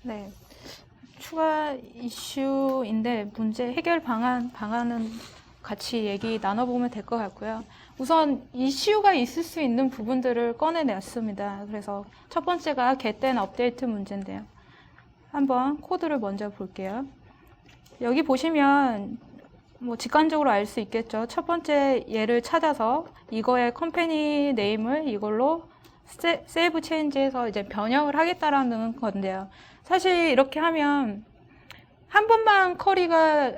네. 추가 이슈인데 문제 해결 방안은 같이 얘기 나눠보면 될 것 같고요. 우선 이슈가 있을 수 있는 부분들을 꺼내냈습니다. 그래서 첫 번째가 get된 업데이트 문제인데요. 한번 코드를 먼저 볼게요. 여기 보시면 뭐 직관적으로 알 수 있겠죠. 첫 번째 얘를 찾아서 이거의 컴퍼니 네임을 이걸로 세이브 체인지해서 이제 변형을 하겠다라는 건데요. 사실 이렇게 하면 한 번만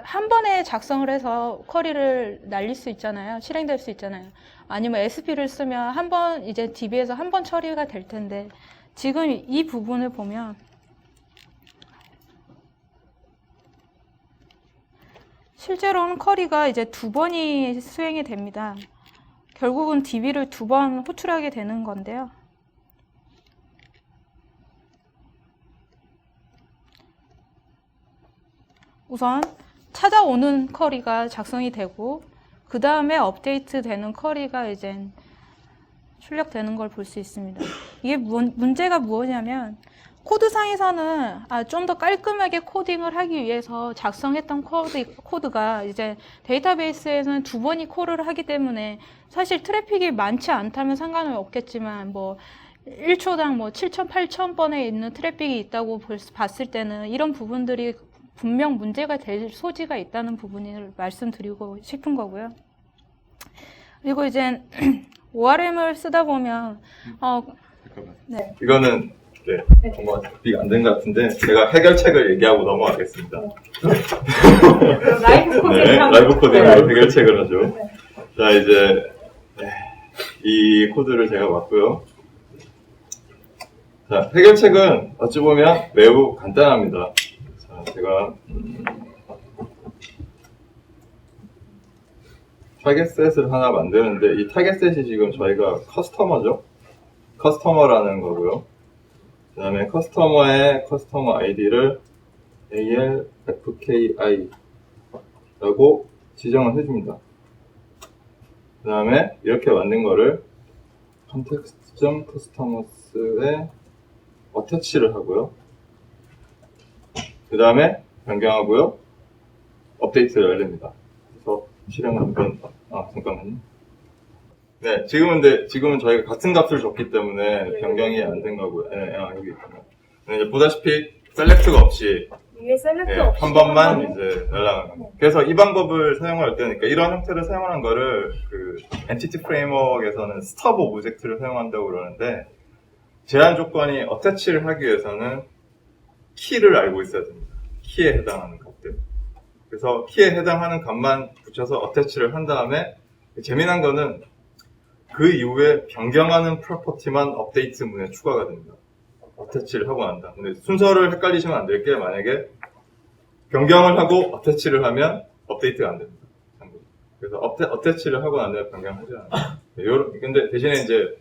한 번에 작성을 해서 쿼리를 날릴 수 있잖아요. 실행될 수 있잖아요. 아니면 SP를 쓰면 한 번 이제 DB에서 한 번 처리가 될 텐데 지금 이 부분을 보면 실제로는 쿼리가 이제 2번이 수행이 됩니다. 결국은 DB를 2번 호출하게 되는 건데요. 우선 찾아오는 쿼리가 작성이 되고 그 다음에 업데이트 되는 쿼리가 이제 출력되는 걸 볼 수 있습니다. 이게 문제가 무엇이냐면 코드상에서는 좀 더 깔끔하게 코딩을 하기 위해서 작성했던 코드가 이제 데이터베이스에서는 2번이 콜을 하기 때문에 사실 트래픽이 많지 않다면 상관은 없겠지만 뭐 1초당 뭐 7,000, 8,000번에 있는 트래픽이 있다고 봤을 때는 이런 부분들이 분명 문제가 될 소지가 있다는 부분을 말씀드리고 싶은 거고요. 그리고 이제 ORM을 쓰다 보면 잠깐만. 네. 이거는 정말 준비가 안 된 것 같은데 제가 해결책을 얘기하고 넘어가겠습니다. 라이브 코딩 네, 라이브 코딩으로 해결책을 하죠. 자, 이제 이 코드를 제가 봤고요. 자, 해결책은 어찌 보면 매우 간단합니다. 자, 제가 타겟셋을 하나 만드는데 이 타겟셋이 지금 저희가 커스터머죠. 커스터머라는 거고요. 그 다음에 커스터머의 커스터머 아이디를 ALFKI 라고 지정을 해줍니다. 그 다음에 이렇게 만든 거를 context.customers에 어태치를 하고요. 그 다음에 변경하고요. 업데이트를 열립니다. 그래서 실행을 한번, 잠깐만요. 네, 지금은 저희가 같은 값을 줬기 때문에 변경이 안 된 거고요. 네, 여기 있구나. 네, 이제 보다시피 셀렉트가 없이 위에 셀렉트 네, 없이 한 번만 이제 날라가는 겁니다. 그래서 이 방법을 사용할 때는, 그러니까 이런 형태를 사용하는 거를 그 엔티티 프레임워크에서는 스터브 오브젝트를 사용한다고 그러는데 제한 조건이 어태치를 하기 위해서는 키를 알고 있어야 됩니다. 키에 해당하는 값들. 그래서 키에 해당하는 값만 붙여서 어태치를 한 다음에 재미난 거는 그 이후에 변경하는 프로퍼티만 업데이트 문에 추가가 됩니다. 어태치를 하고 난다. 근데 순서를 헷갈리시면 안 될 게 만약에 변경을 하고 어태치를 하면 업데이트가 안 됩니다. 그래서 어태치를 하고 난 다음에 변경하지 않아요. 근데 대신에 이제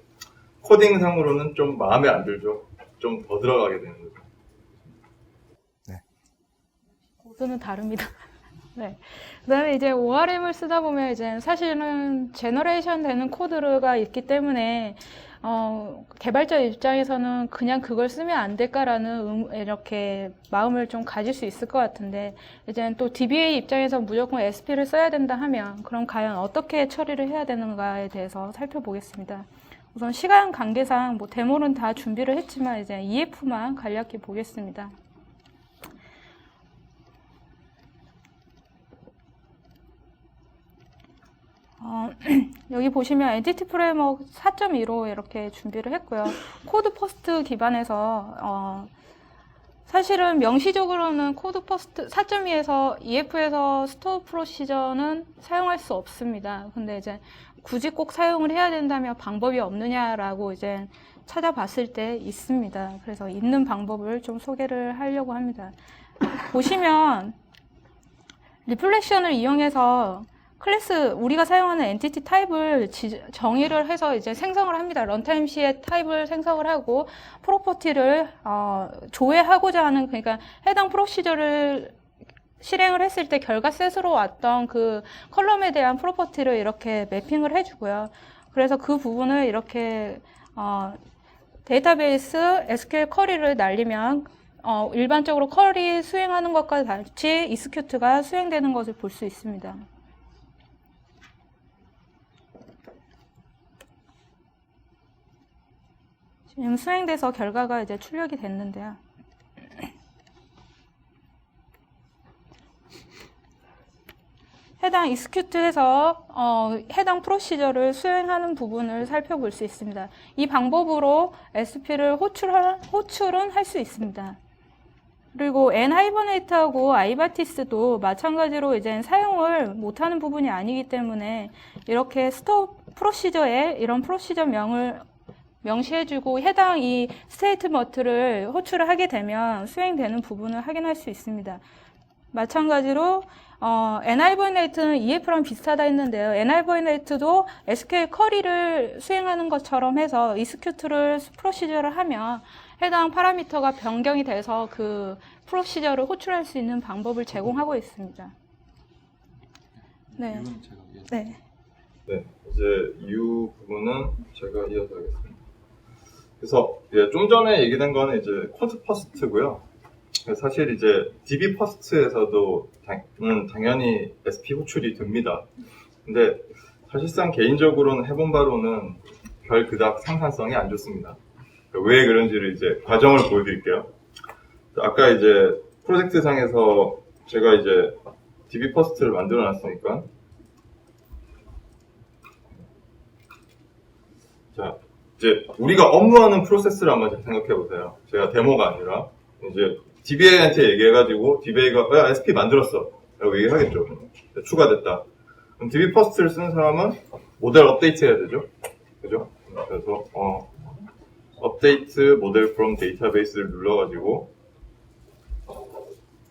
코딩상으로는 좀 마음에 안 들죠. 좀 더 들어가게 되는 거죠. 네. 코드는 다릅니다. 네. 그 다음에 이제 ORM을 쓰다 보면 이제 사실은 제너레이션 되는 코드가 있기 때문에 개발자 입장에서는 그냥 그걸 쓰면 안 될까라는 이렇게 마음을 좀 가질 수 있을 것 같은데 이제 또 DBA 입장에서 무조건 SP를 써야 된다 하면 그럼 과연 어떻게 처리를 해야 되는가에 대해서 살펴보겠습니다. 우선 시간 관계상 뭐 데모는 다 준비를 했지만 이제 EF만 간략히 보겠습니다. 여기 보시면 엔티티 프레임워크 4.2로 이렇게 준비를 했고요. 코드 퍼스트 기반에서 사실은 명시적으로는 코드 퍼스트 4.2에서 EF에서 스토어 프로시저는 사용할 수 없습니다. 근데 이제 굳이 꼭 사용을 해야 된다면 방법이 없느냐라고 이제 찾아봤을 때 있습니다. 그래서 있는 방법을 좀 소개를 하려고 합니다. 보시면 리플렉션을 이용해서 클래스, 우리가 사용하는 엔티티 타입을 정의를 해서 이제 생성을 합니다. 런타임 시에 타입을 생성을 하고, 프로퍼티를, 조회하고자 하는, 그러니까 해당 프로시저를 실행을 했을 때 결과 셋으로 왔던 그 컬럼에 대한 프로퍼티를 이렇게 매핑을 해주고요. 그래서 그 부분을 이렇게, 데이터베이스 SQL 쿼리를 날리면, 일반적으로 쿼리 수행하는 것과 같이 execute가 수행되는 것을 볼 수 있습니다. 지금 수행돼서 결과가 이제 출력이 됐는데요. 해당 execute에서 해당 프로시저를 수행하는 부분을 살펴볼 수 있습니다. 이 방법으로 SP를 호출은 할 수 있습니다. 그리고 nhibernate하고 ibartis도 마찬가지로 이제 사용을 못하는 부분이 아니기 때문에 이렇게 스톱 프로시저에 이런 프로시저 명을 명시해주고 해당 이 스테이트먼트를 호출을 하게 되면 수행되는 부분을 확인할 수 있습니다. 마찬가지로 nhibernate는 EF랑 비슷하다 했는데요. nhibernate도 SQL 쿼리를 수행하는 것처럼 해서 execute를 프로시저를 하면 해당 파라미터가 변경이 돼서 그 프로시저를 호출할 수 있는 방법을 제공하고 있습니다. 네. 네. 네, 이제 이후 부분은 제가 이어서 하겠습니다. 그래서 좀 전에 얘기된 거는 이제 코드 퍼스트고요. 사실 이제 DB 퍼스트에서도 당연히 SP 호출이 됩니다. 근데 사실상 개인적으로는 해본 바로는 별 그닥 생산성이 안 좋습니다. 왜 그런지를 이제 과정을 보여드릴게요. 아까 이제 프로젝트 상에서 제가 이제 DB 퍼스트를 만들어 놨으니까 자, 이제 우리가 업무하는 프로세스를 한번 생각해 보세요. 제가 데모가 아니라 이제 DBA한테 얘기해가지고 DBA가 야, SP 만들었어 라고 얘기하겠죠. 추가됐다. 그럼 DB 퍼스트를 쓰는 사람은 모델 업데이트 해야 되죠. 그죠? 그래서 업데이트 모델 from 데이터베이스를 눌러가지고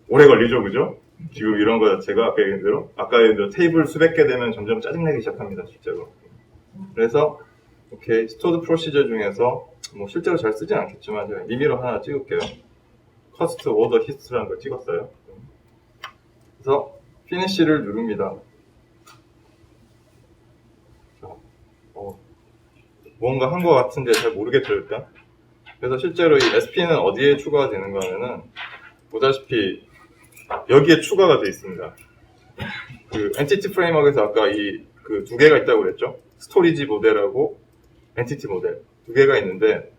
오래 걸리죠, 그죠? 지금 이런 거 자체가 아까 얘기한 대로 테이블 수백 개 되면 점점 짜증내기 시작합니다, 실제로. 그래서 오케이, 스토어드 프로시저 중에서 뭐 실제로 잘 쓰진 않겠지만 제가 임의로 하나 찍을게요. 커스트 오더 히스트라는 걸 찍었어요. 그래서 피니시를 누릅니다. 뭔가 한 것 같은데 잘 모르겠죠, 일단. 그래서 실제로 이 SP는 어디에 추가가 되는가 하면은 보다시피 여기에 추가가 되어 있습니다. 그 엔티티 프레임워크에서 아까 이 그 두 개가 있다고 그랬죠. 스토리지 모델하고 엔티티 모델 두 개가 있는데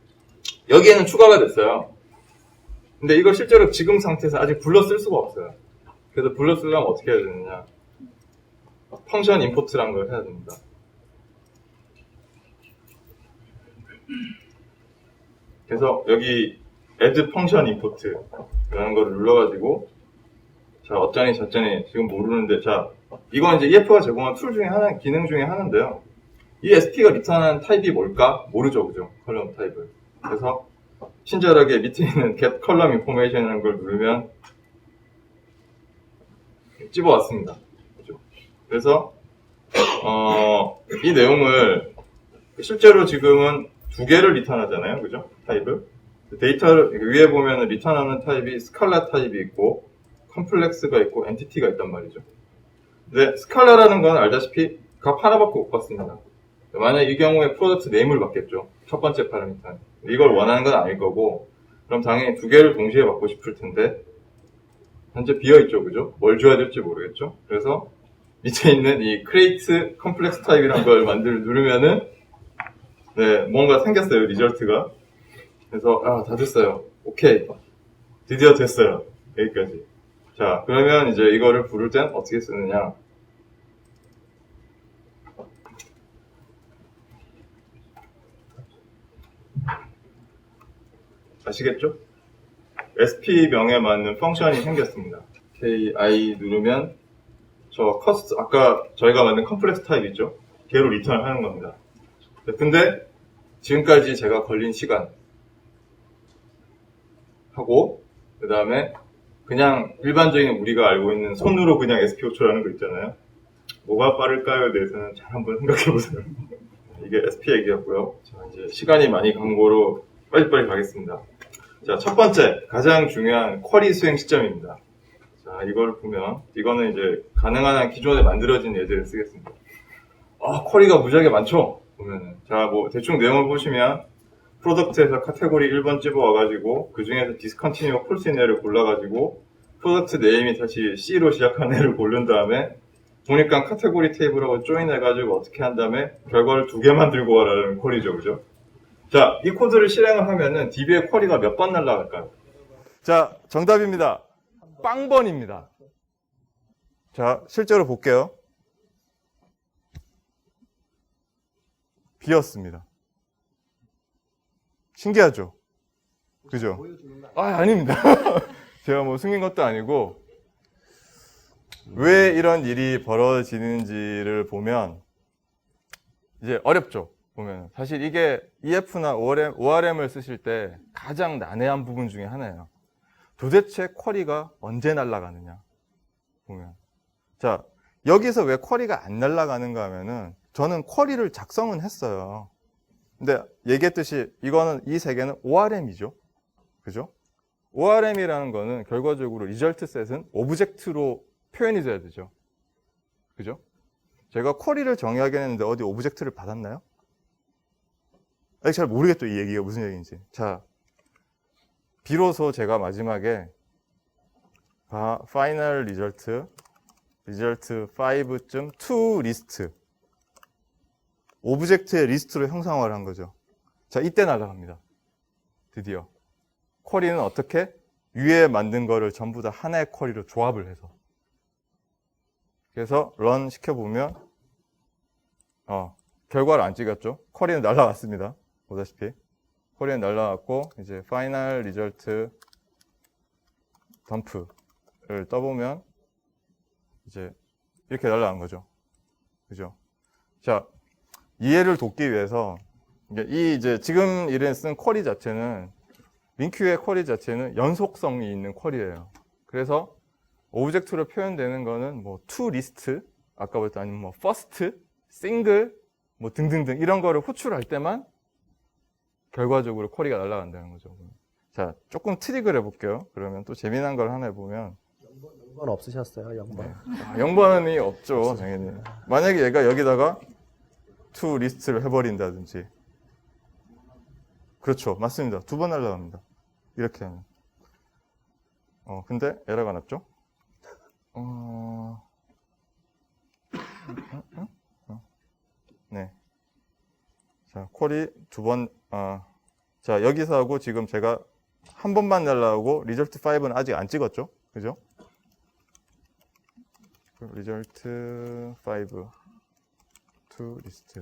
여기에는 추가가 됐어요. 근데 이걸 실제로 지금 상태에서 아직 불러 쓸 수가 없어요. 그래서 불러 쓰려면 어떻게 해야 되느냐? 펑션 임포트라는 걸 해야 됩니다. 그래서 여기 add function import 라는 걸 눌러가지고 자 어쩌니 저쩌니 지금 모르는데 자 이건 이제 EF가 제공한 툴 중에 하나 기능 중에 하나인데요. 이 SP가 리턴한 타입이 뭘까? 모르죠, 그죠? 컬럼 타입을. 그래서 친절하게 밑에 있는 get column information이라는 걸 누르면 집어왔습니다. 그죠? 그래서 이 내용을 실제로 지금은 두 개를 리턴하잖아요, 그죠? 타입을. 데이터를 위에 보면 리턴하는 타입이 스칼라 타입이 있고 컴플렉스가 있고 엔티티가 있단 말이죠. 근데 스칼라라는 건 알다시피 값 하나밖에 못 받습니다. 만약 이 경우에 프로덕트 네임을 받겠죠. 첫 번째 파라미터는. 이걸 원하는 건 아닐 거고 그럼 당연히 두 개를 동시에 받고 싶을 텐데 현재 비어있죠, 그죠? 뭘 줘야 될지 모르겠죠. 그래서 밑에 있는 이 create complex type이라는 걸 누르면은 네, 뭔가 생겼어요, 리절트가. 그래서 다 됐어요. 오케이. 드디어 됐어요. 여기까지. 자, 그러면 이제 이거를 부를 땐 어떻게 쓰느냐? 아시겠죠? SP 명에 맞는 펑션이 생겼습니다. KI 누르면 저 커스트 아까 저희가 만든 컴플렉스 타입 있죠? 걔로 리턴을 하는 겁니다. 근데 지금까지 제가 걸린 시간 하고 그 다음에 그냥 일반적인 우리가 알고 있는 손으로 그냥 SP 호출하는 거 있잖아요. 뭐가 빠를까요에 대해서는 잘 한번 생각해보세요. 이게 SP 얘기였고요. 자, 이제 시간이 많이 간 거로 빨리빨리 가겠습니다. 자, 첫 번째 가장 중요한 쿼리 수행 시점입니다. 자, 이걸 보면 이거는 이제 가능한 한 기존에 만들어진 예제를 쓰겠습니다. 쿼리가 무지하게 많죠? 보면은 자, 뭐 대충 내용을 보시면 프로덕트에서 카테고리 1번 집어와가지고 그 중에서 디스컨티뉴어 폴스인 애를 골라가지고 프로덕트 네임이 다시 C로 시작한 애를 고른 다음에 보니까 카테고리 테이블하고 조인해가지고 어떻게 한 다음에 결과를 2개만 들고 와라는 콜이죠, 그죠? 자, 이 코드를 실행을 하면은 DB의 쿼리가 몇 번 날라갈까요? 자, 정답입니다. 빵번입니다. 자, 실제로 볼게요. B였습니다. 신기하죠? 그죠? 아닙니다. 제가 뭐 숨긴 것도 아니고, 왜 이런 일이 벌어지는지를 보면, 이제 어렵죠? 보면. 사실 이게 EF나 ORM을 쓰실 때 가장 난해한 부분 중에 하나예요. 도대체 쿼리가 언제 날아가느냐? 보면. 자, 여기서 왜 쿼리가 안 날아가는가 하면은, 저는 쿼리를 작성은 했어요. 근데 얘기했듯이 이거는 이 세 개는 ORM이죠. 그죠? ORM이라는 거는 결과적으로 리절트 셋은 오브젝트로 표현이 돼야 되죠. 그죠? 제가 쿼리를 정의하긴 했는데 어디 오브젝트를 받았나요? 아직 잘 모르겠죠, 이 얘기가 무슨 얘기인지. 자, 비로소 제가 마지막에 final result 5.to list 오브젝트의 리스트로 형상화를 한 거죠. 자, 이때 날아갑니다. 드디어. 쿼리는 어떻게? 위에 만든 거를 전부 다 하나의 쿼리로 조합을 해서. 그래서 run 시켜보면 결과를 안 찍었죠. 쿼리는 날아갔습니다. 보다시피. 쿼리는 날아갔고 이제 final result dump를 떠보면 이제 이렇게 날아간 거죠. 그죠? 자, 이해를 돕기 위해서 이제 지금 이런 쓴 쿼리 자체는 링큐의 쿼리 자체는 연속성이 있는 쿼리예요. 그래서 오브젝트로 표현되는 거는 뭐 to list 아까 봤던 아니면 뭐 first, single 뭐 등등등 이런 거를 호출할 때만 결과적으로 쿼리가 날아간다는 거죠. 자, 조금 트릭을 해볼게요. 그러면 또 재미난 걸 하나 해보면 0번 없으셨어요? 0번. 0번이 없죠, 당연히. 만약에 얘가 여기다가 to list를 해버린다든지. 그렇죠. 맞습니다. 2번 날라갑니다. 이렇게 하면. 근데 에러가 났죠? 네. 자, 쿼리 2번, 자, 여기서 하고 지금 제가 한 번만 날라오고 리절트 5는 아직 안 찍었죠? 그죠? 리절트 5 to list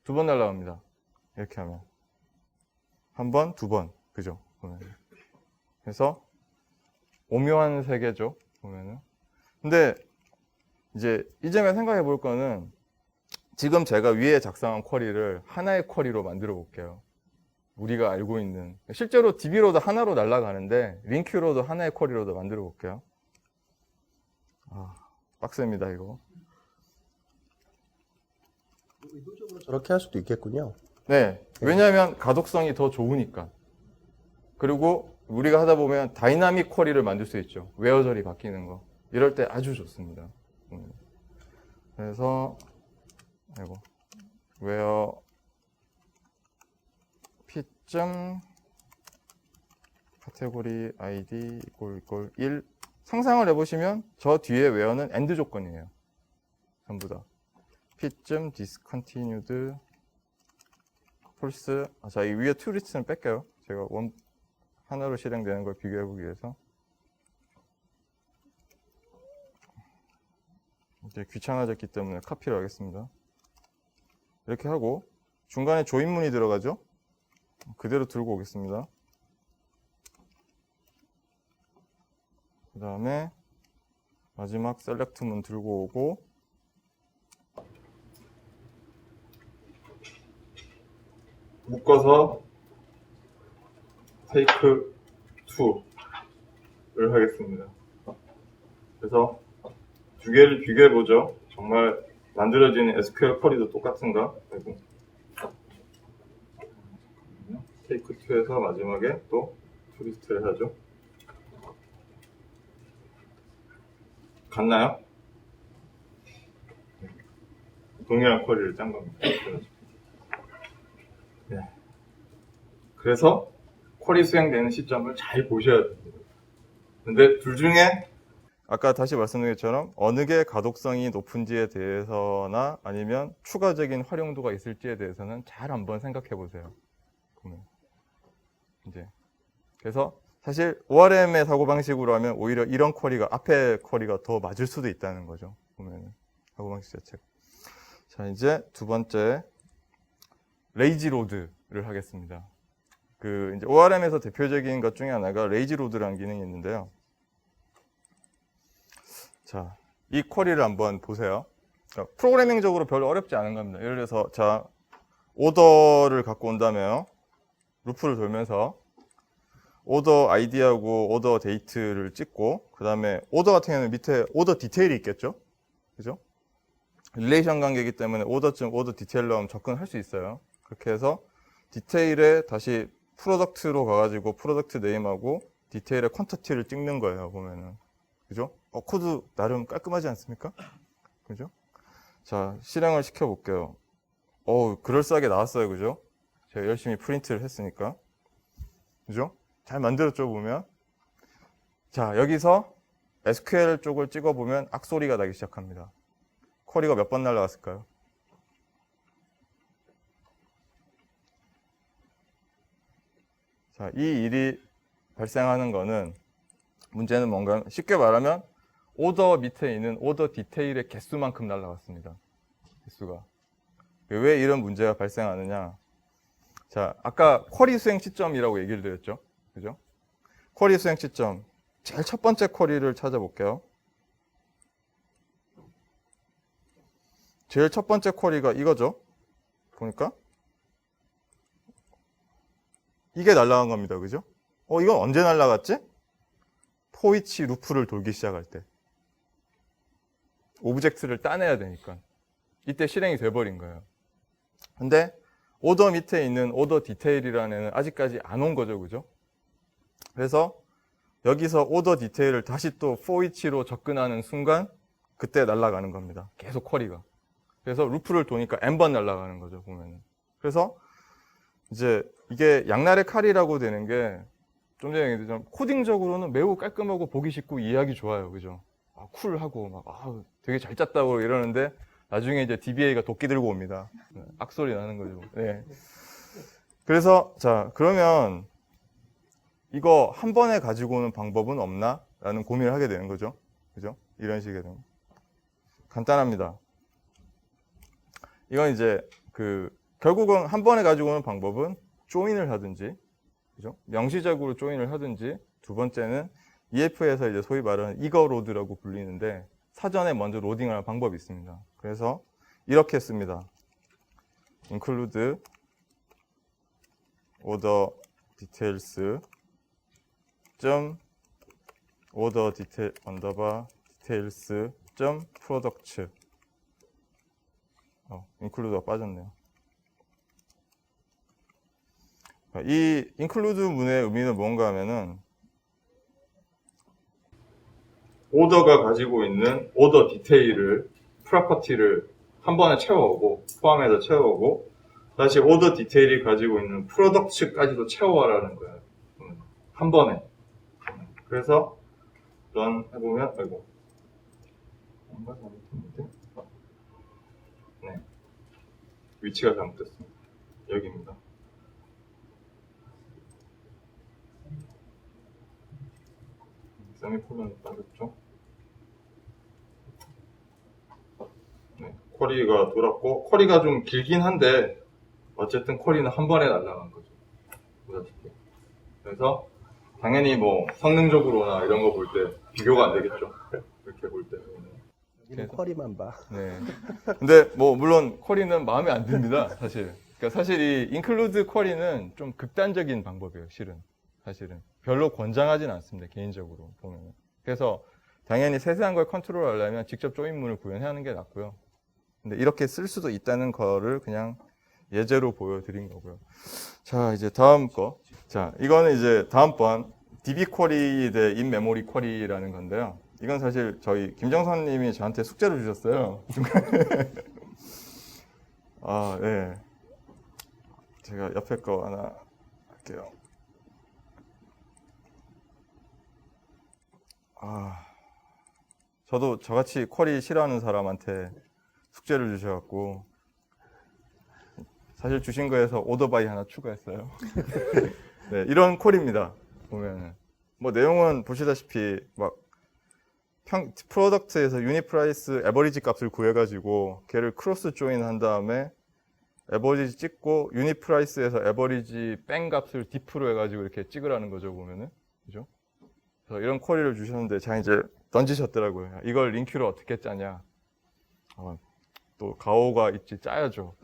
2번 날라갑니다. 이렇게 하면 한 번, 2번 그죠? 보면. 그래서 오묘한 세계죠. 보면은. 근데 이제 이 점에 생각해 볼 거는 지금 제가 위에 작성한 쿼리를 하나의 쿼리로 만들어 볼게요. 우리가 알고 있는 실제로 DB로도 하나로 날아가는데 링큐로도 하나의 쿼리로도 만들어 볼게요. 빡셉니다 이거. 의도적으로 저렇게 할 수도 있겠군요. 네, 왜냐하면 가독성이 더 좋으니까. 그리고 우리가 하다 보면 다이나믹 쿼리를 만들 수 있죠. 웨어 절이 바뀌는 거. 이럴 때 아주 좋습니다. 그래서 where p. 카테고리 id = 1 상상을 해보시면 저 뒤에 where는 AND 조건이에요. 전부 다. p. discontinued false. 자, 이 위에 to list는 뺄게요. 제가 하나로 실행되는 걸 비교해보기 위해서. 이제 귀찮아졌기 때문에 카피를 하겠습니다. 이렇게 하고 중간에 조인문이 들어가죠. 그대로 들고 오겠습니다. 그 다음에 마지막 셀렉트문 들고 오고 묶어서 take 2를 하겠습니다. 그래서 두 개를 비교해 보죠. 정말 만들어지는 SQL 쿼리도 똑같은가? 그리고 take 2에서 마지막에 또 투리스트를 하죠. 같나요? 동일한 쿼리를 짠 겁니다. 네. 그래서 쿼리 수행되는 시점을 잘 보셔야 됩니다. 근데 둘 중에 아까 다시 말씀드린 것처럼 어느 게 가독성이 높은지에 대해서나 아니면 추가적인 활용도가 있을지에 대해서는 잘 한번 생각해 보세요. 그러면 이제 그래서 사실 ORM의 사고방식으로 하면 오히려 이런 쿼리가 앞에 쿼리가 더 맞을 수도 있다는 거죠. 보면 사고방식 자체가. 자, 이제 두 번째 레이지 로드를 하겠습니다. 그 이제 ORM에서 대표적인 것 중에 하나가 레이지 로드라는 기능이 있는데요. 자, 이 쿼리를 한번 보세요. 자, 프로그래밍적으로 별로 어렵지 않은 겁니다. 예를 들어서 자, 오더를 갖고 온다면 루프를 돌면서 오더 아이디하고 오더 데이트를 찍고 그 다음에 오더 같은 경우는 밑에 오더 디테일이 있겠죠? 그죠? 릴레이션 관계이기 때문에 오더쯤 오더 디테일로 하면 접근할 수 있어요. 그렇게 해서 디테일에 다시 프로덕트로 가가지고 프로덕트 네임하고 디테일에 퀀터티를 찍는 거예요. 보면은 그죠? 코드 나름 깔끔하지 않습니까? 그죠? 자, 실행을 시켜볼게요. 그럴싸하게 나왔어요. 그죠? 제가 열심히 프린트를 했으니까. 그죠? 잘 만들었죠, 보면. 자, 여기서 SQL 쪽을 찍어보면 악소리가 나기 시작합니다. 쿼리가 몇 번 날라갔을까요? 자, 이 일이 발생하는 거는 문제는 뭔가 쉽게 말하면 오더 밑에 있는 오더 디테일의 개수만큼 날라갔습니다. 개수가. 왜 이런 문제가 발생하느냐? 자, 아까 쿼리 수행 시점이라고 얘기를 드렸죠. 그죠? 쿼리 수행 시점. 제일 첫 번째 쿼리를 찾아볼게요. 제일 첫 번째 쿼리가 이거죠. 보니까 이게 날라간 겁니다. 그죠? 이건 언제 날라갔지? 포이치 루프를 돌기 시작할 때. 오브젝트를 따내야 되니까. 이때 실행이 돼버린 거예요. 근데 오더 밑에 있는 오더 디테일이라는 애는 아직까지 안 온 거죠. 그죠? 그래서 여기서 오더 디테일을 다시 또 포이치로 접근하는 순간 그때 날아가는 겁니다. 계속 쿼리가. 그래서 루프를 도니까 n번 날아가는 거죠. 보면은. 그래서 이제 이게 양날의 칼이라고 되는 게 좀 전에 얘기했지만 코딩적으로는 매우 깔끔하고 보기 쉽고 이해하기 좋아요. 그죠? 쿨하고 막 되게 잘 짰다고 이러는데 나중에 이제 DBA가 도끼 들고 옵니다. 악소리 나는 거죠. 네. 그래서 자, 그러면 이거 한 번에 가지고 오는 방법은 없나? 라는 고민을 하게 되는 거죠. 그죠? 이런 식의 되면. 간단합니다. 이건 이제 결국은 한 번에 가지고 오는 방법은 조인을 하든지, 그죠? 명시적으로 조인을 하든지, 두 번째는 EF에서 이제 소위 말하는 이거 로드라고 불리는데 사전에 먼저 로딩을 하는 방법이 있습니다. 그래서 이렇게 씁니다. include order details order detail details product include가 빠졌네요. 이 include 문의 의미는 뭔가 하면은 오더가 가지고 있는 오더 디테일을 프로퍼티를 한 번에 채워오고 포함해서 채워오고 다시 오더 디테일이 가지고 있는 프로덕트까지도 채워와라는 거예요. 한 번에. 그래서 런 해보면 뭔가 잘못했는데 네, 위치가 잘못됐습니다. 여기입니다. 세미콜론이 빠졌죠. 네, 쿼리가 돌았고 쿼리가 좀 길긴 한데 어쨌든 쿼리는 한 번에 날아간 거죠. 보다시피. 그래서 당연히 뭐 성능적으로나 이런 거 볼 때 비교가 안 되겠죠. 이렇게 볼 때. 여기는 쿼리만 봐. 네. 근데 뭐 물론 쿼리는 마음에 안 듭니다. 사실. 그러니까 사실 이 include 쿼리는 좀 극단적인 방법이에요. 사실은 별로 권장하진 않습니다. 개인적으로 보면. 그래서 당연히 세세한 걸 컨트롤하려면 직접 조인문을 구현하는 게 낫고요. 근데 이렇게 쓸 수도 있다는 거를 그냥 예제로 보여드린 거고요. 자, 이제 다음 거. 자, 이거는 이제 다음번 DB 쿼리 대 인메모리 쿼리라는 건데요. 이건 사실 저희 김정선 님이 저한테 숙제로 주셨어요. 네. 제가 옆에 거 하나 할게요. 저도 저같이 쿼리 싫어하는 사람한테 숙제를 주셔갖고 사실 주신 거에서 오더바이 하나 추가했어요. 네, 이런 쿼리입니다. 보면은 뭐 내용은 보시다시피 막 프로덕트에서 유닛 프라이스 에버리지 값을 구해가지고 걔를 크로스 조인 한 다음에 에버리지 찍고 유닛 프라이스에서 에버리지 뺀 값을 diff로 해가지고 이렇게 찍으라는 거죠, 보면은. 그죠? 그래서 이런 쿼리를 주셨는데 제가 이제 던지셨더라고요. 이걸 링큐로 어떻게 짜냐. 또 가오가 있지, 짜야죠.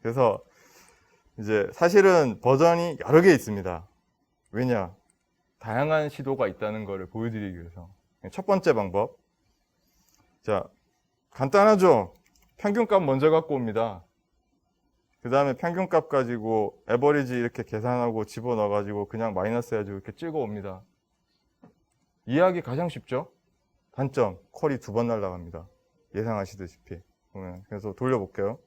그래서 이제 사실은 버전이 여러 개 있습니다. 왜냐? 다양한 시도가 있다는 것을 보여드리기 위해서. 첫 번째 방법. 자, 간단하죠? 평균값 먼저 갖고 옵니다. 그 다음에 평균값 가지고 에버리지 이렇게 계산하고 집어넣어가지고 그냥 마이너스 해가지고 이렇게 찍어 옵니다. 이해하기 가장 쉽죠? 단점, 쿼리 2번 날라갑니다. 예상하시다시피. 그래서 돌려볼게요.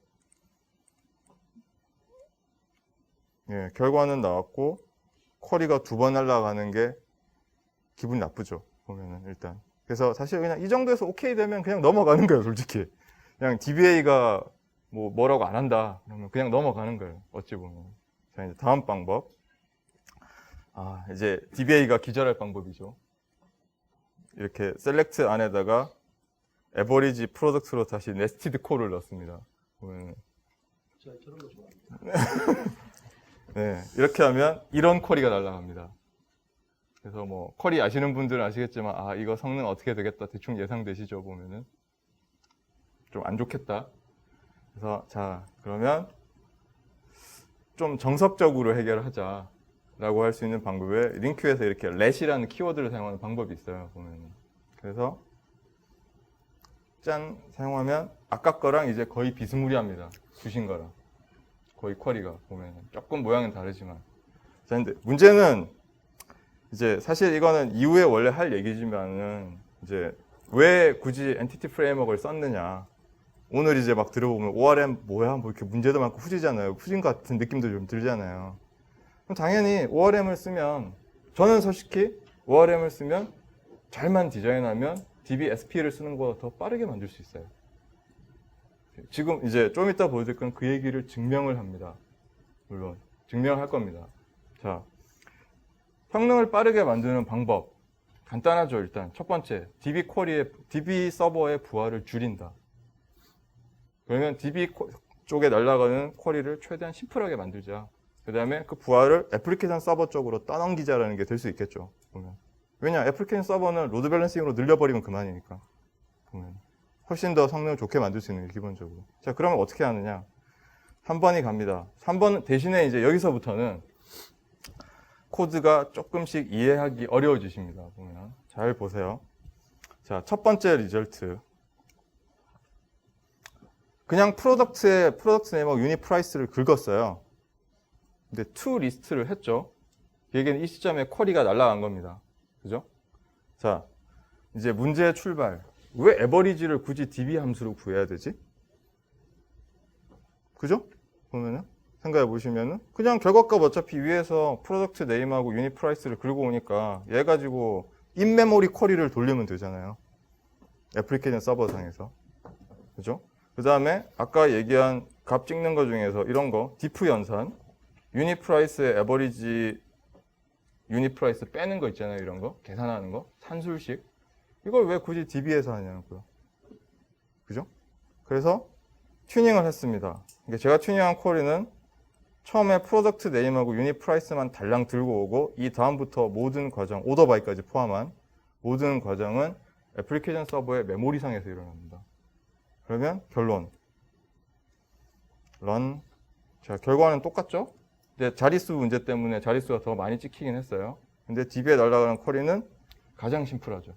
예, 결과는 나왔고 쿼리가 2번 날라가는 게 기분이 나쁘죠. 보면은 일단. 그래서 사실 그냥 이 정도에서 오케이 되면 그냥 넘어가는 거예요, 솔직히. 그냥 DBA가 뭐라고 안 한다. 그러면 그냥 넘어가는 거예요. 어찌 보면. 자, 이제 다음 방법. 이제 DBA가 기절할 방법이죠. 이렇게 셀렉트 안에다가 에버리지 프로덕트로 다시 네스티드 콜을 넣습니다. 보면은. 제가 저런 거 좋아합니다. 네, 이렇게 하면 이런 쿼리가 날아갑니다. 그래서 뭐 쿼리 아시는 분들은 아시겠지만 이거 성능 어떻게 되겠다 대충 예상되시죠, 보면은. 좀 안 좋겠다. 그래서 자, 그러면 좀 정석적으로 해결하자 라고 할 수 있는 방법에 링크에서 이렇게 let이라는 키워드를 사용하는 방법이 있어요, 보면. 그래서 짠 사용하면 아까 거랑 이제 거의 비스무리합니다. 주신 거랑 거의 쿼리가 보면 조금 모양은 다르지만. 자, 근데 문제는 이제 사실 이거는 이후에 원래 할 얘기지만은 이제 왜 굳이 엔티티 프레임워크를 썼느냐. 오늘 이제 막 들어보면 ORM 뭐야? 뭐 이렇게 문제도 많고 후지잖아요. 후진 같은 느낌도 좀 들잖아요. 그럼 당연히 ORM을 쓰면, 저는 솔직히 ORM을 쓰면 잘만 디자인하면 DBSP를 쓰는 것보다 더 빠르게 만들 수 있어요. 지금 이제 좀 이따 보여드릴 건 그 얘기를 증명을 합니다. 물론 증명할 겁니다. 자, 성능을 빠르게 만드는 방법 간단하죠. 일단 첫 번째, DB 서버의 부하를 줄인다. 그러면 DB 쪽에 날아가는 쿼리를 최대한 심플하게 만들자. 그 다음에 그 부하를 애플리케이션 서버 쪽으로 떠넘기자라는 게 될 수 있겠죠. 보면. 왜냐, 애플리케이션 서버는 로드 밸런싱으로 늘려버리면 그만이니까. 보면. 훨씬 더 성능을 좋게 만들 수 있는 게 기본적으로. 자, 그러면 어떻게 하느냐? 3번이 갑니다. 3번 대신에 이제 여기서부터는 코드가 조금씩 이해하기 어려워지십니다. 보면. 잘 보세요. 자, 첫 번째 리절트. 그냥 프로덕트 네이머 유닛 프라이스를 긁었어요. 근데 to 리스트를 했죠. 얘기는 이 시점에 쿼리가 날아간 겁니다. 그죠? 자, 이제 문제의 출발. 왜 에버리지를 굳이 DB 함수로 구해야 되지? 그죠? 보면은 생각해 보시면은 그냥 결과값 어차피 위에서 프로덕트 네임하고 유닛 프라이스를 긁어 오니까 얘 가지고 인메모리 쿼리를 돌리면 되잖아요. 애플리케이션 서버상에서. 그죠? 그 다음에 아까 얘기한 값 찍는 거 중에서 이런 거 디프 연산, 유닛 프라이스의 에버리지 유닛 프라이스 빼는 거 있잖아요. 이런 거 계산하는 거 산술식. 이걸 왜 굳이 DB에서 하냐고요. 그죠? 그래서 튜닝을 했습니다. 제가 튜닝한 쿼리는 처음에 프로덕트 네임하고 유닛 프라이스만 달랑 들고 오고 이 다음부터 모든 과정, 오더바이까지 포함한 모든 과정은 애플리케이션 서버의 메모리상에서 일어납니다. 그러면 결론. run. 자, 결과는 똑같죠? 근데 자릿수 문제 때문에 자릿수가 더 많이 찍히긴 했어요. 근데 DB에 날아가는 쿼리는 가장 심플하죠.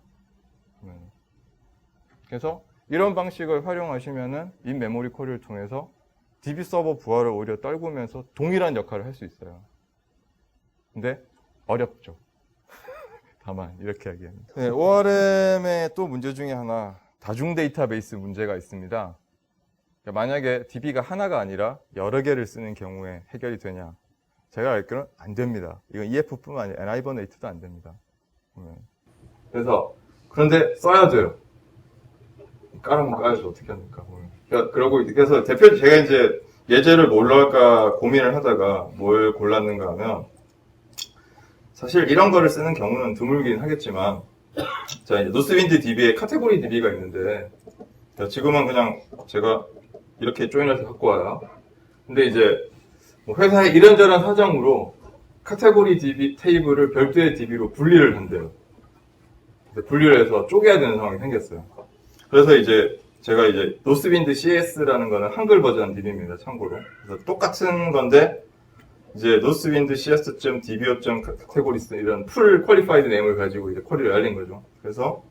그래서 이런 방식을 활용하시면은 인메모리 쿼리를 통해서 DB 서버 부하를 오히려 떨구면서 동일한 역할을 할 수 있어요. 근데 어렵죠. 다만 이렇게 하기에는. 네, ORM의 또 문제 중에 하나, 다중 데이터베이스 문제가 있습니다. 만약에 DB가 하나가 아니라 여러 개를 쓰는 경우에 해결이 되냐. 제가 알기로는 안 됩니다. 이건 EF뿐만 아니라 NI버네이트도 안 됩니다. 그래서 그런데 써야 돼요. 깔으면 까야죠. 어떻게 합니까? 그러고 그래서 대표 제가 이제 예제를 뭘로 할까 고민을 하다가 뭘 골랐는가 하면 사실 이런 거를 쓰는 경우는 드물긴 하겠지만 자 이제 노스윈드 DB에 카테고리 DB가 있는데 지금은 그냥 제가 이렇게 조인해서 갖고 와요. 근데 이제 뭐 회사의 이런저런 사정으로 카테고리 DB 테이블을 별도의 DB로 분리를 한대요. 분리를 해서 쪼개야 되는 상황이 생겼어요. 그래서 이제 제가 이제 노스윈드 CS라는 거는 한글 버전 DB입니다. 참고로. 그래서 똑같은 건데 이제 노스윈드 CS.dbo.categories 이런 풀 퀄리파이드 네임을 가지고 이제 쿼리를 날린 거죠. 그래서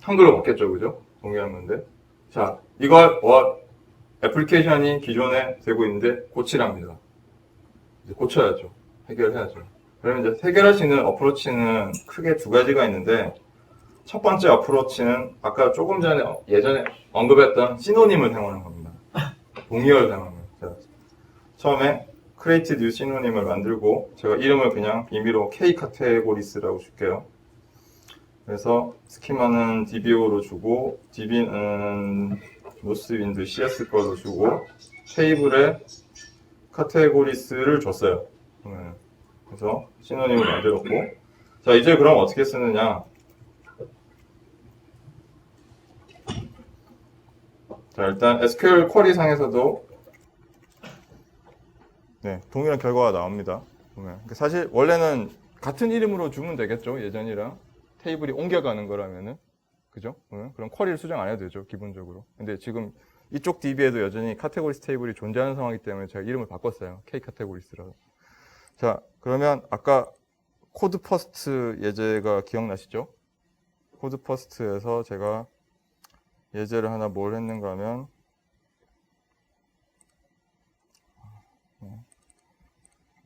한글로 바뀌었죠, 그죠? 동일한 건데. 자, 이걸 애플리케이션이 기존에 되고 있는데 고치랍니다. 이제 고쳐야죠. 해결해야죠. 그러면 이제 해결할 수 있는 어프로치는 크게 두 가지가 있는데 첫 번째 어프로치는 아까 조금 전에 예전에 언급했던 시노님을 사용하는 겁니다. 동의어를 사용하는 거예요. 처음에 create new 시노님을 만들고 제가 이름을 그냥 임의로 K 카테고리스라고 줄게요. 그래서 스키마는 DBO로 주고 DB는 노스윈드 CS 걸로 주고 테이블에 카테고리스를 줬어요. 그래서 시노님을 만들었고 자 이제 그럼 어떻게 쓰느냐 자 일단 SQL 쿼리 상에서도 네, 동일한 결과가 나옵니다. 사실 원래는 같은 이름으로 주면 되겠죠. 예전이랑 테이블이 옮겨가는 거라면은 그죠? 그럼 쿼리를 수정 안 해도 되죠. 기본적으로. 근데 지금 이쪽 DB에도 여전히 카테고리스 테이블이 존재하는 상황이기 때문에 제가 이름을 바꿨어요. K 카테고리스라고. 자, 그러면 아까 코드 퍼스트 예제가 기억나시죠? 코드 퍼스트에서 제가 예제를 하나 뭘 했는가 하면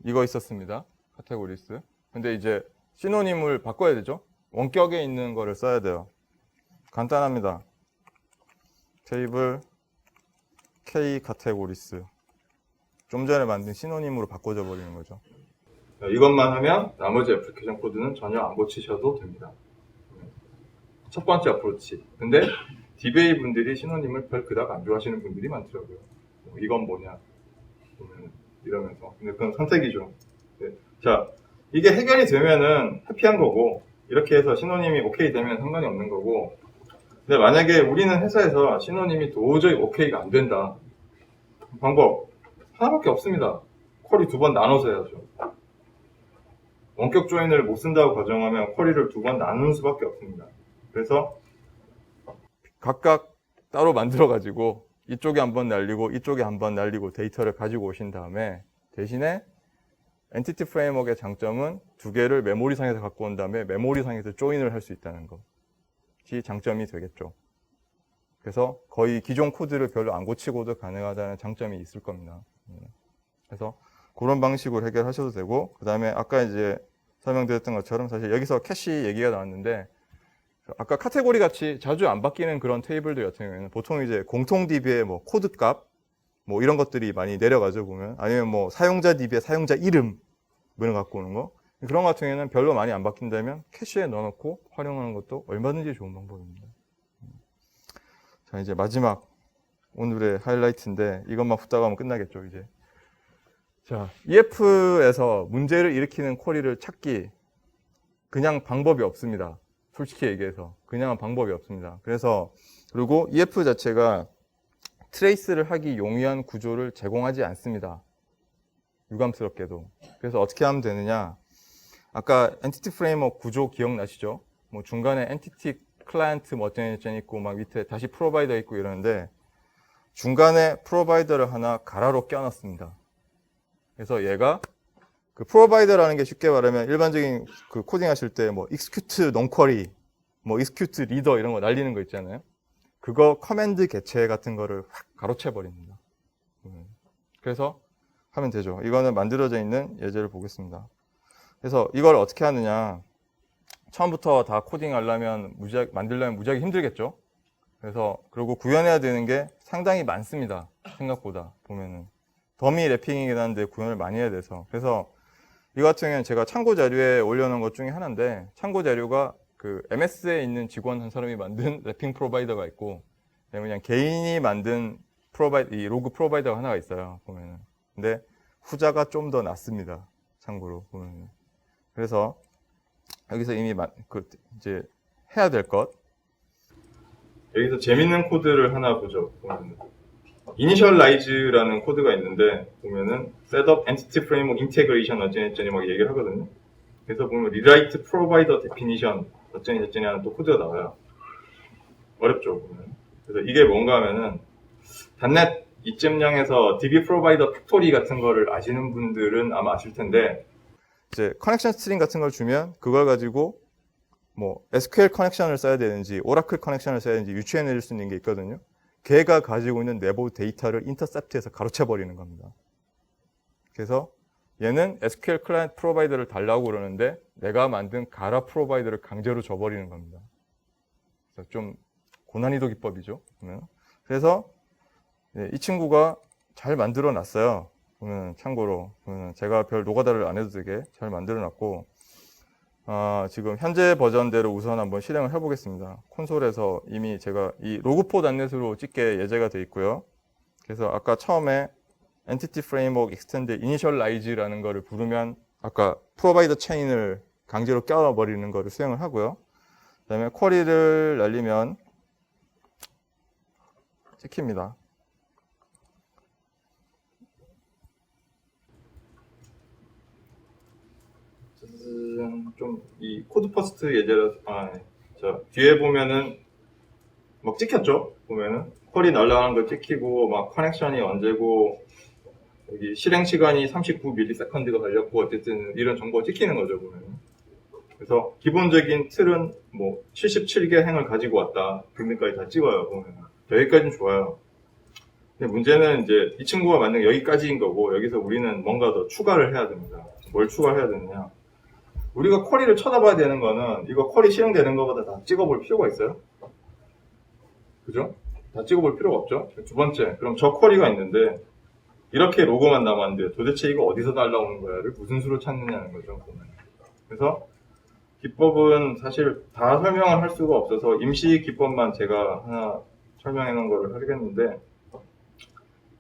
이거 있었습니다. 카테고리스. 근데 이제 시노님을 바꿔야 되죠? 원격에 있는 거를 써야 돼요. 간단합니다. 테이블 K 카테고리스. 좀 전에 만든 시노님으로 바꿔줘 버리는 거죠. 이것만 하면 나머지 애플리케이션 코드는 전혀 안 고치셔도 됩니다. 첫 번째 어프로치. 근데 DBA 분들이 시노님을 별 그닥 안 좋아하시는 분들이 많더라고요. 이건 뭐냐? 이러면서. 근데 그건 선택이죠. 네. 자, 이게 해결이 되면은 해피한 거고, 이렇게 해서 신호님이 오케이 되면 상관이 없는 거고, 근데 만약에 우리는 회사에서 신호님이 도저히 오케이가 안 된다. 방법 하나밖에 없습니다. 쿼리 2번 나눠서 해야죠. 원격 조인을 못 쓴다고 가정하면 쿼리를 2번 나누는 수밖에 없습니다. 그래서 각각 따로 만들어가지고 이쪽에 한번 날리고 이쪽에 한번 날리고 데이터를 가지고 오신 다음에 대신에 엔티티 프레임워크의 장점은 두 개를 메모리상에서 갖고 온 다음에 메모리상에서 조인을 할 수 있다는 것이 장점이 되겠죠. 그래서 거의 기존 코드를 별로 안 고치고도 가능하다는 장점이 있을 겁니다. 그래서 그런 방식으로 해결하셔도 되고, 그 다음에 아까 이제 설명드렸던 것처럼 사실 여기서 캐시 얘기가 나왔는데, 아까 카테고리 같이 자주 안 바뀌는 그런 테이블들 같은 경우에는 보통 이제 공통 DB의 뭐 코드 값, 뭐 이런 것들이 많이 내려가죠, 보면. 아니면 뭐 사용자 DB의 사용자 이름, 뭐 이런 거 갖고 오는 거. 그런 것 같은 경우에는 별로 많이 안 바뀐다면 캐시에 넣어놓고 활용하는 것도 얼마든지 좋은 방법입니다. 자, 이제 마지막 오늘의 하이라이트인데 이것만 붓다 가면 끝나겠죠, 이제. 자, EF에서 문제를 일으키는 쿼리를 찾기 그냥 방법이 없습니다. 솔직히 얘기해서 그냥 방법이 없습니다. 그래서 그리고 EF 자체가 트레이스를 하기 용이한 구조를 제공하지 않습니다. 유감스럽게도. 그래서 어떻게 하면 되느냐? 아까 엔티티 프레임워크 구조 기억나시죠? 뭐 중간에 엔티티 클라이언트 뭐 어쩌니 있고 막 밑에 다시 프로바이더 있고 이러는데 중간에 프로바이더를 하나 가라로 껴놨습니다. 그래서 얘가 그 프로바이더라는 게 쉽게 말하면 일반적인 그 코딩 하실 때 뭐 execute non-query, 뭐 execute reader 이런 거 날리는 거 있잖아요. 그거 커맨드 개체 같은 거를 확 가로채 버립니다. 그래서 하면 되죠. 이거는 만들어져 있는 예제를 보겠습니다. 그래서 이걸 어떻게 하느냐? 처음부터 다 코딩하려면 만들려면 무지하게 힘들겠죠. 그래서 그리고 구현해야 되는 게 상당히 많습니다. 생각보다 보면은 더미 래핑이긴 한데 구현을 많이 해야 돼서. 그래서 이 같은 경우는 제가 참고 자료에 올려놓은 것 중에 하나인데, 참고 자료가 그 MS에 있는 직원 한 사람이 만든 래핑 프로바이더가 있고, 그냥 개인이 만든 이 로그 프로바이더가 하나가 있어요, 보면은. 근데 후자가 좀 더 낫습니다, 참고로 보면은. 그래서 여기서 이미 이제 해야 될 것. 여기서 재밌는 코드를 하나 보죠. 보면은. initialize라는 코드가 있는데 보면은 setup entity framework integration 어쩌니 막 얘기를 하거든요. 그래서 보면 rewrite provider definition 어쩌니 하는 또 코드가 나와요. 어렵죠, 보면. 그래서 이게 뭔가 하면은 .NET 2.0에서 DB 프로바이더 팩토리 같은 거를 아시는 분들은 아마 아실 텐데, 이제 커넥션 스트링 같은 걸 주면 그걸 가지고 뭐 SQL 커넥션을 써야 되는지 오라클 커넥션을 써야 되는지 유추해낼 수 있는 게 있거든요. 걔가 가지고 있는 내부 데이터를 인터셉트해서 가로채버리는 겁니다. 그래서 얘는 SQL 클라이언트 프로바이더를 달라고 그러는데 내가 만든 가라 프로바이더를 강제로 줘버리는 겁니다. 그래서 좀 고난이도 기법이죠. 그래서 이 친구가 잘 만들어 놨어요. 보면 참고로 보면 제가 별 노가다를 안 해도 되게 잘 만들어 놨고, 지금 현재 버전대로 우선 한번 실행을 해보겠습니다. 콘솔에서 이미 제가 이 로그4.net으로 찍게 예제가 되어 있고요. 그래서 아까 처음에 Entity Framework Extend Initialize라는 거를 부르면 아까 프로바이더 체인을 강제로 껴버리는 거를 수행을 하고요. 그 다음에 쿼리를 날리면 찍힙니다. 좀 이 코드 퍼스트 예제라서 뒤에 보면은 막 찍혔죠. 보면은 쿼리 날라가는 거 찍히고 막 커넥션이 언제고 여기 실행 시간이 39ms가 걸렸고 어쨌든 이런 정보가 찍히는 거죠, 보면은. 그래서 기본적인 틀은 뭐 77개 행을 가지고 왔다 등등까지 다 찍어요, 보면은. 여기까지는 좋아요. 근데 문제는 이제 이 친구가 만든 여기까지인 거고, 여기서 우리는 뭔가 더 추가를 해야 됩니다. 뭘 추가해야 되느냐? 우리가 쿼리를 쳐다봐야 되는 거는 이거 쿼리 실행되는 것보다 다 찍어볼 필요가 있어요? 그죠? 다 찍어볼 필요가 없죠? 두 번째, 그럼 저 쿼리가 있는데 이렇게 로고만 남았는데 도대체 이거 어디서 날라오는 거야를 무슨 수로 찾느냐는 거죠. 그래서 기법은 사실 다 설명을 할 수가 없어서 임시 기법만 제가 하나 설명해 놓은 거를 하겠는데,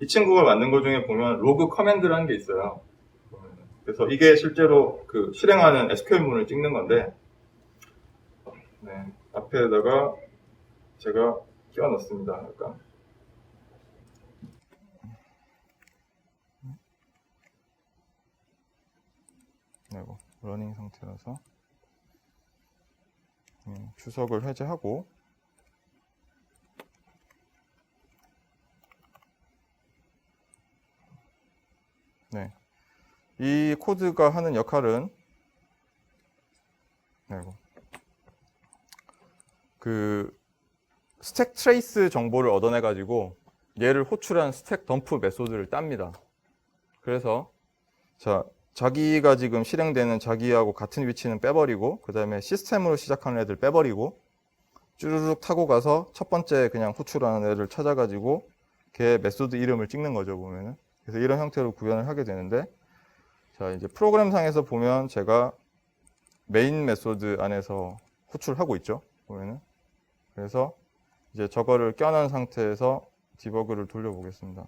이 친구가 만든 것 중에 보면 로그 커맨드라는 게 있어요. 그래서 이게 실제로 그 실행하는 SQL문을 찍는 건데, 네, 앞에다가 제가 끼워 넣습니다. 약간. 아이고, 러닝 상태라서 주석을 해제하고, 네, 이 코드가 하는 역할은 그 스택 트레이스 정보를 얻어내 가지고 얘를 호출한 스택 덤프 메소드를 땁니다. 그래서 자기가 지금 실행되는 자기하고 같은 위치는 빼버리고, 그 다음에 시스템으로 시작하는 애들 빼버리고 쭈르륵 타고 가서 첫 번째 그냥 호출하는 애를 찾아가지고 걔 메소드 이름을 찍는 거죠, 보면은. 그래서 이런 형태로 구현을 하게 되는데, 자, 이제 프로그램상에서 보면 제가 메인 메소드 안에서 호출하고 있죠, 보면은. 그래서 이제 저거를 껴놓은 상태에서 디버그를 돌려보겠습니다.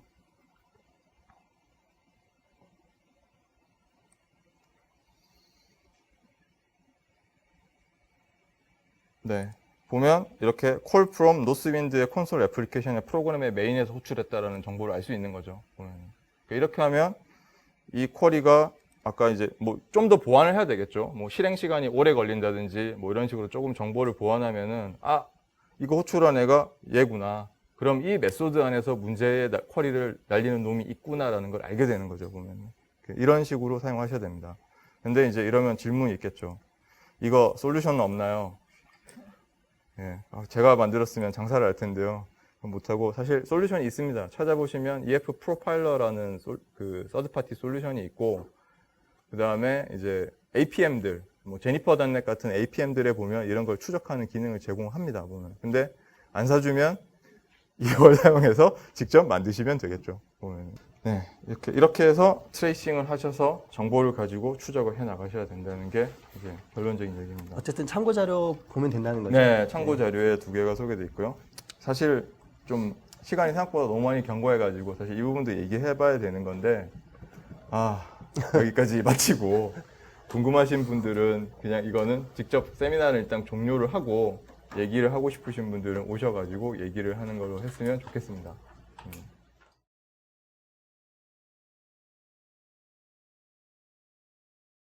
네, 보면 이렇게 call from northwind의 콘솔 애플리케이션의 프로그램의 메인에서 호출했다라는 정보를 알 수 있는 거죠, 보면. 이렇게 하면 이 쿼리가 아까 이제 뭐 좀 더 보완을 해야 되겠죠. 뭐 실행 시간이 오래 걸린다든지 뭐 이런 식으로 조금 정보를 보완하면은, 이거 호출한 애가 얘구나. 그럼 이 메소드 안에서 문제의 쿼리를 날리는 놈이 있구나라는 걸 알게 되는 거죠, 보면. 이런 식으로 사용하셔야 됩니다. 근데 이제 이러면 질문이 있겠죠. 이거 솔루션은 없나요? 예, 제가 만들었으면 장사를 할 텐데요. 못하고, 사실 솔루션이 있습니다. 찾아보시면 EF 프로파일러라는 그 서드파티 솔루션이 있고, 그 다음에 이제 APM들, 뭐 제니퍼.net 같은 APM들에 보면 이런 걸 추적하는 기능을 제공합니다, 보면. 근데 안 사주면 이걸 사용해서 직접 만드시면 되겠죠, 보면. 네, 이렇게 해서 트레이싱을 하셔서 정보를 가지고 추적을 해 나가셔야 된다는 게 이제 결론적인 얘기입니다. 어쨌든 참고 자료 보면 된다는 거죠. 네, 참고 자료에 2개가 소개되어 있고요. 사실 좀 시간이 생각보다 너무 많이 경과해가지고 사실 이 부분도 얘기해봐야 되는 건데 여기까지 마치고 궁금하신 분들은 그냥 이거는 직접 세미나를 일단 종료를 하고 얘기를 하고 싶으신 분들은 오셔가지고 얘기를 하는 걸로 했으면 좋겠습니다.